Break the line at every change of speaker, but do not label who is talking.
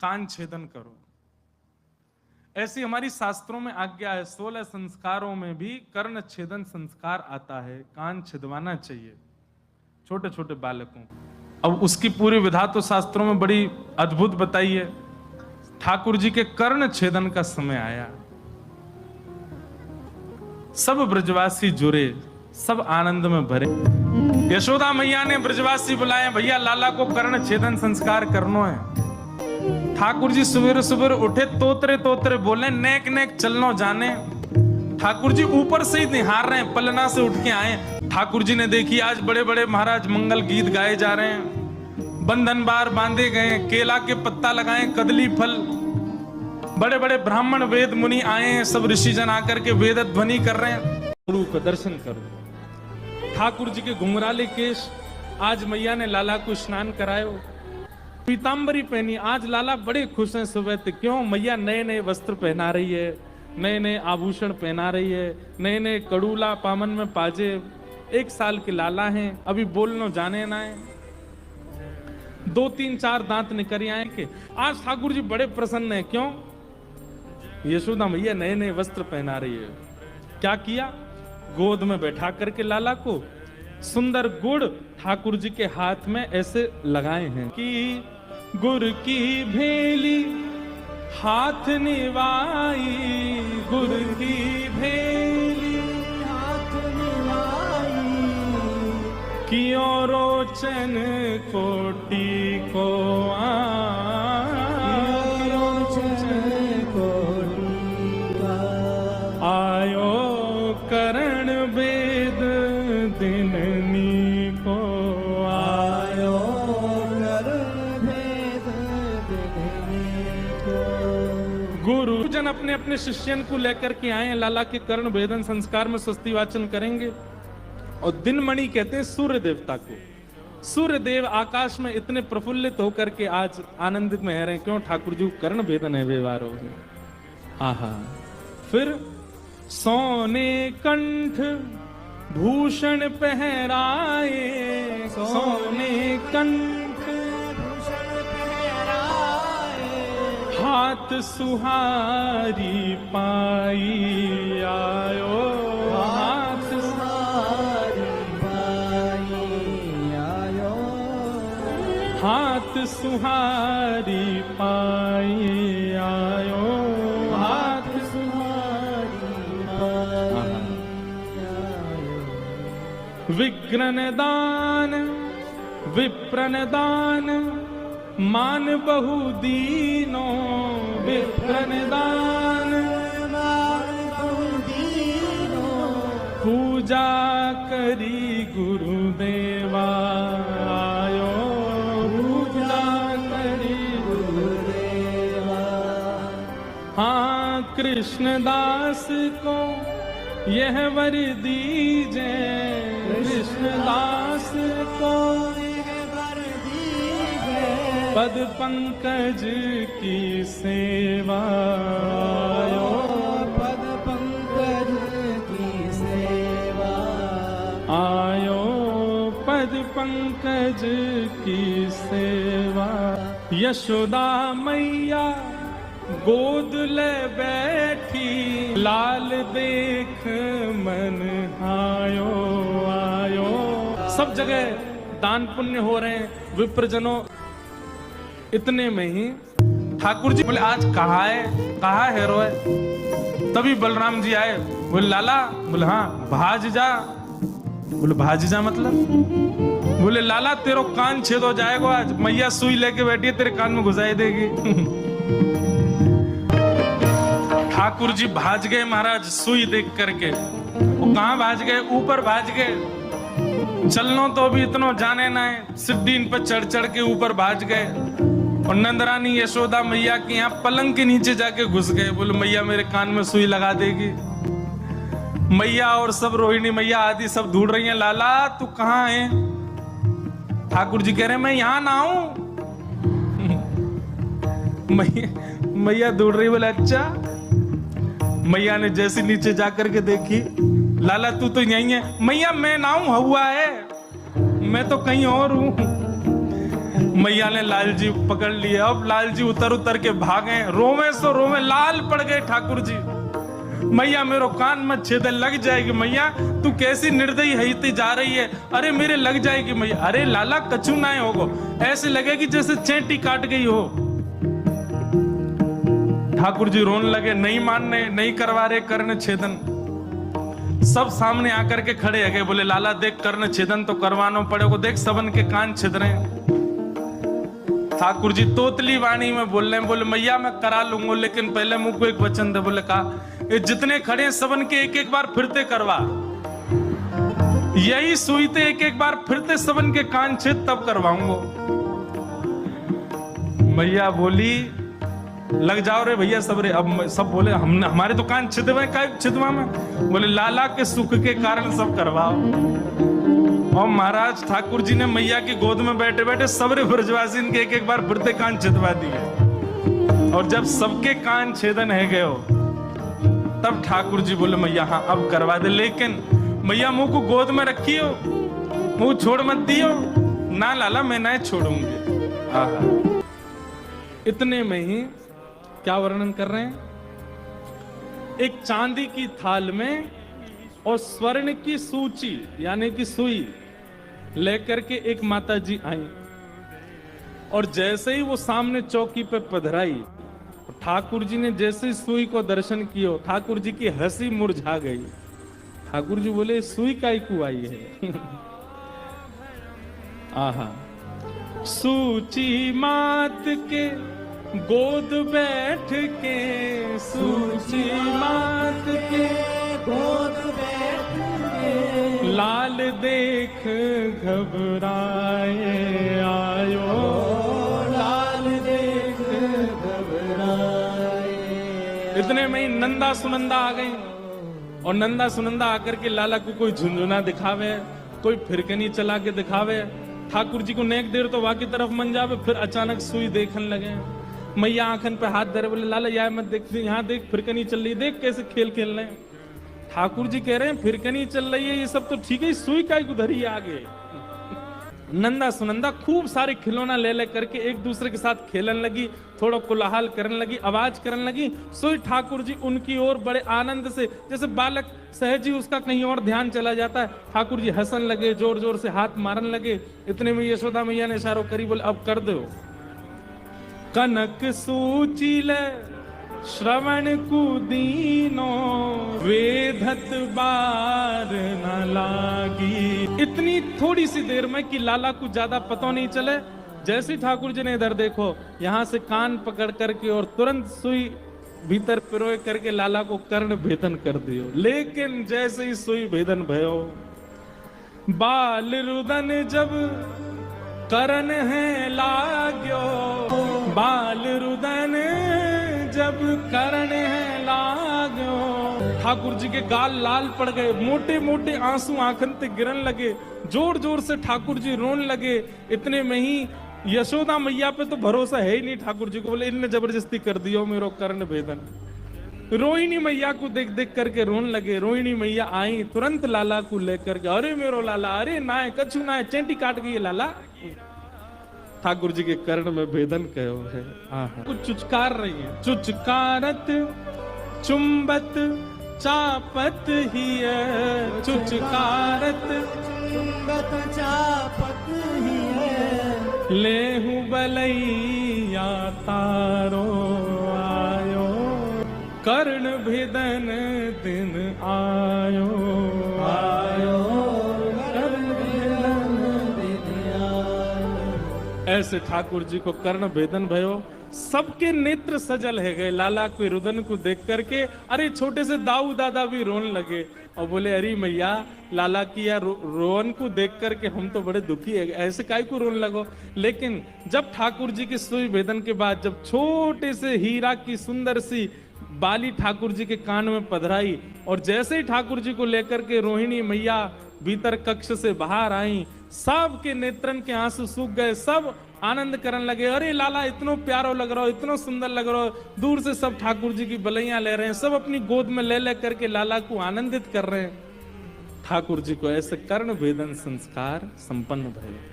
कान छेदन करो। ऐसी हमारी शास्त्रों में आज्ञा है। 16 संस्कारों में भी कर्ण छेदन संस्कार आता है, कान छिदवाना चाहिए छोटे छोटे बालकों। अब उसकी पूरी विधा तो शास्त्रों में बड़ी अद्भुत बताई है। ठाकुर जी के कर्ण छेदन का समय आया, सब ब्रजवासी जुड़े, सब आनंद में भरे। यशोदा मैया ने ब्रजवासी बुलाए, भैया लाला को कर्ण छेदन संस्कार करना है। ठाकुर जी सवेरे सवेरे उठे, तोतरे तोतरे बोले, नेक नेक चलनो जाने। ठाकुर जी ऊपर से ही निहार रहे हैं, पलना से उठ के आए। ठाकुर जी ने देखी आज बड़े बड़े महाराज मंगल गीत गाए जा रहे हैं, बंधन बार बांधे गए, केला के पत्ता लगाए, कदली फल, बड़े बड़े ब्राह्मण वेद मुनि आए हैं, सब ऋषिजन आकर के वेद ध्वनि कर रहे हैं। गुरु का दर्शन करो। ठाकुर जी के घुंघराले केश, आज मैया ने लाला को स्नान करायो, पीतांबरी पहनी। आज लाला बड़े खुश हैं सुबह से। क्यों? मैया नए नए वस्त्र पहना रही है, नए नए आभूषण पहना रही है, नए नए कड़ूला पामन में पाजे। 1 साल के लाला हैं, अभी बोलनो जाने ना है, 2 3 4 दांत निकल आए के। आज ठाकुर जी बड़े प्रसन्न है। क्यों? यशोदा मैया नए नए वस्त्र पहना रही है। क्या किया? गोद में बैठा करके लाला को सुंदर गुड़ ठाकुर जी के हाथ में ऐसे लगाए हैं कि गुड़ की भेली हाथ निभाई, गुड़ की भेली हाथ निभाई, कियो रोचन कोटि को आयो करण वेद दिननी को, आयो करण वेद दिननी को। गुरुजन अपने अपने शिष्यन को लेकर के आए, लाला के कर्ण वेदन संस्कार में स्वस्ति वाचन करेंगे। और दिनमणि कहते हैं सूर्य देवता को। सूर्य देव आकाश में इतने प्रफुल्लित होकर के आज आनंदित में रहे। क्यों? ठाकुर जी कर्ण वेदन है व्यवहार हो। आहा। फिर सोने कंठ भूषण पहराए, सोने कंठ भूषण पहराए, हाथ सुहारी पाई आयो, हाथ सुहारी पाई आयो, हाथ सुहारी पाई आयो, हाथ विग्रन दान विप्रन दान मान बहु दीनो, विप्रन दान मान बहु दीनो, पूजा करी गुरुदेवा आयो, पूजा करी गुरुदेवा। हाँ कृष्णदास को यह वर दीजे, कृष्णदास को यह वर दीजे, पद पंकज की सेवा आयो, पद पंकज की सेवा आयो, पद पंकज की सेवा। यशोदा मैया गोद ले बैठी, लाल देख मन आयो आयो। सब जगह दान पुण्य हो रहे हैं विप्रजनों। इतने में ही ठाकुर जी बोले आज कहाँ है रोए? तभी बलराम जी आए। बोले लाला? बोले हाँ। भाज जा? बोले भाज जा मतलब? बोले लाला तेरो कान छेद हो जाएगा आज, मैया सुई लेके बैठी है, तेरे कान में घुसाई देगी। ठाकुर जी भाज गए महाराज सुई देख करके। वो कहां भाज गए? ऊपर भाज गए। चलनो तो भी इतना जाने ना है, सिद्दीन पर चढ़ चढ़ के ऊपर भाज गए। और नंदरानी यशोदा मैया के यहाँ पलंग के नीचे जाके घुस गए। बोले मैया मेरे कान में सुई लगा देगी। मैया और सब रोहिणी मैया आदि सब ढूंढ रही हैं, लाला तू कहाँ है? ठाकुर जी कह रहे मैं यहां ना हूं। मैया ढूंढ रही। बोले अच्छा। मैया ने जैसे नीचे जाकर के देखी, लाला तू तो यहीं है। मैया मैं ना हूं, हुआ है, मैं तो कहीं और हूं। मैया ने लाल जी पकड़ लिए। अब लाल जी उतर उतर के भागे, रोवे सो रोवे, लाल पड़ गए ठाकुर जी। मैया मेरो कान मत छेदे, लग जाएगी। मैया तू कैसी निर्दयी हईती जा रही है। अरे मेरे लग जाएगी मैया। अरे लाला कछु ना होगो, ऐसे लगेगी जैसे चेंटी काट गई हो। ठाकुर जी रोने लगे, नहीं मानने, नहीं करवा रहे कर्ण छेदन। सब सामने आकर के खड़े है, बोले लाला देख कर्ण छेदन तो करवाना पड़ेगा, देख सबन के कान छिद रहे हैं। ठाकुर जी तोतली वाणी में बोल रहे हैं, बोले मैया मैं करा लूंगा, लेकिन पहले मुझ को एक वचन दे। बोले कहा, ये जितने खड़े हैं सबन के एक एक बार फिरते करवा, यही सुई थे एक एक बार फिरते सबन के कान छेद तब करवाऊंगा। मैया बोली लग जाओ रे भैया सब रे। अब सब बोले हमने, हमारे तो कान छिदवे का छिदवा में। बोले लाला के सुख के कारण सब करवाओ। और महाराज ठाकुर जी ने मैया की गोद में बैठे बैठे सबरे ब्रजवासी के एक एक बार फिरते कान छिदवा दिए। और जब सबके कान छेदन है गए हो, तब ठाकुर जी बोले मैया हाँ अब करवा दे, लेकिन मैया मुंह को गोद में रखी हो, मुंह छोड़ मत दियो। ना लाला मैं नहीं छोड़ूंगी। इतने में ही क्या वर्णन कर रहे हैं, एक चांदी की थाल में और स्वर्ण की सूची यानी कि सुई लेकर के एक माता जी आई। और जैसे ही वो सामने चौकी पे पधराई, ठाकुर जी ने जैसे सुई को दर्शन किया, ठाकुर जी की हंसी मुरझा गई। ठाकुर जी बोले सुई काई को आई है। आहा, सूची मात के गोद बैठ के, सूची मात के गोद बैठ के, लाल देख घबराए आयो, लाल देख घबराए। इतने में ही नंदा सुनंदा आ गई। और नंदा सुनंदा आकर के लाला को कोई झुंझुना दिखावे, कोई फिरकनी चला के दिखावे। ठाकुर जी को नेक देर तो वहां की तरफ मन जावे, फिर अचानक सुई देखने लगे। मैया आंखन पे हाथ धरे, बोले लाला यहाँ मत देख, यहाँ देख फिरकनी चल रही, देख कैसे खेल खेल रहे हैं। ठाकुर जी कह रहे हैं फिरकनी चल रही है, ये सब तो ठीक है, सुई काई को धरी आगे। नंदा सुनंदा खूब सारे खिलौना ले ले करके एक दूसरे के साथ खेलने लगी, थोड़ा कोलाहल करने लगी, आवाज करने लगी। सोई ठाकुर जी उनकी ओर बड़े आनंद से, जैसे बालक सहज ही उसका कहीं और ध्यान चला जाता है, ठाकुर जी हंसन लगे, जोर जोर से हाथ मारने लगे। इतने में यशोदा मैया ने इशारा करी, बोले अब कर दो। कनक सूची ले श्रवण कुदीनो, वेधत बार न लागी। इतनी थोड़ी सी देर में कि लाला को ज्यादा पता नहीं चले, जैसे ठाकुर जी ने इधर देखो, यहां से कान पकड़ करके और तुरंत सुई भीतर पिरोए करके लाला को कर्ण भेदन कर दियो। लेकिन जैसे ही सुई भेदन भयो, बाल रुदन जब करण है लाग्यो, बाल रुदन जब करण है लाग्यो। ठाकुर जी के गाल लाल पड़ गए, मोटे मोटे आंसू आंखन से गिरन लगे, जोर जोर से ठाकुर जी रोने लगे। इतने में ही यशोदा मैया पे तो भरोसा है ही नहीं ठाकुर जी को, बोले इनने जबरदस्ती कर दियो मेरो कर्ण भेदन। रोहिणी मैया को देख देख करके रोने लगे। रोहिणी मैया आई, तुरंत लाला को लेकर के, अरे मेरो लाला, अरे ना है कछु ना है, चेंटी काट गई लाला। ठाकुर जी के कर्ण में भेदन कहो है। कुछ चुचकार रही है, चुचकारत चुंबत चापत ही है, चुचकारत चुंबत चापत ही है, लेहु बलैया तारो आयो, कर्ण भेदन दिन आयो आयो, कर्ण भेदन दिन आयो। ऐसे ठाकुर जी को कर्ण भेदन भयो। सबके नेत्र सजल है गए लाला के रुदन को देख करके। अरे छोटे से दाऊ दादा भी रोने लगे और बोले अरे मैया, लाला की या रोवन को देख करके हम तो बड़े दुखी है, ऐसे काहे को रोने लगो। लेकिन जब ठाकुर जी की सुई भेदन के बाद जब छोटे से हीरा की सुंदर सी बाली ठाकुर जी के कान में पधराई और जैसे ही ठाकुर जी को लेकर के रोहिणी मैया भीतर कक्ष से बाहर आई, सब के नेत्रन के आंसू सूख गए। सब आनंद करने लगे, अरे लाला इतना प्यारो लग रहा हो, इतना सुंदर लग रहा हो। दूर से सब ठाकुर जी की बलैया ले रहे हैं, सब अपनी गोद में ले ले करके लाला को आनंदित कर रहे हैं। ठाकुर जी को ऐसे कर्ण भेदन संस्कार संपन्न भये।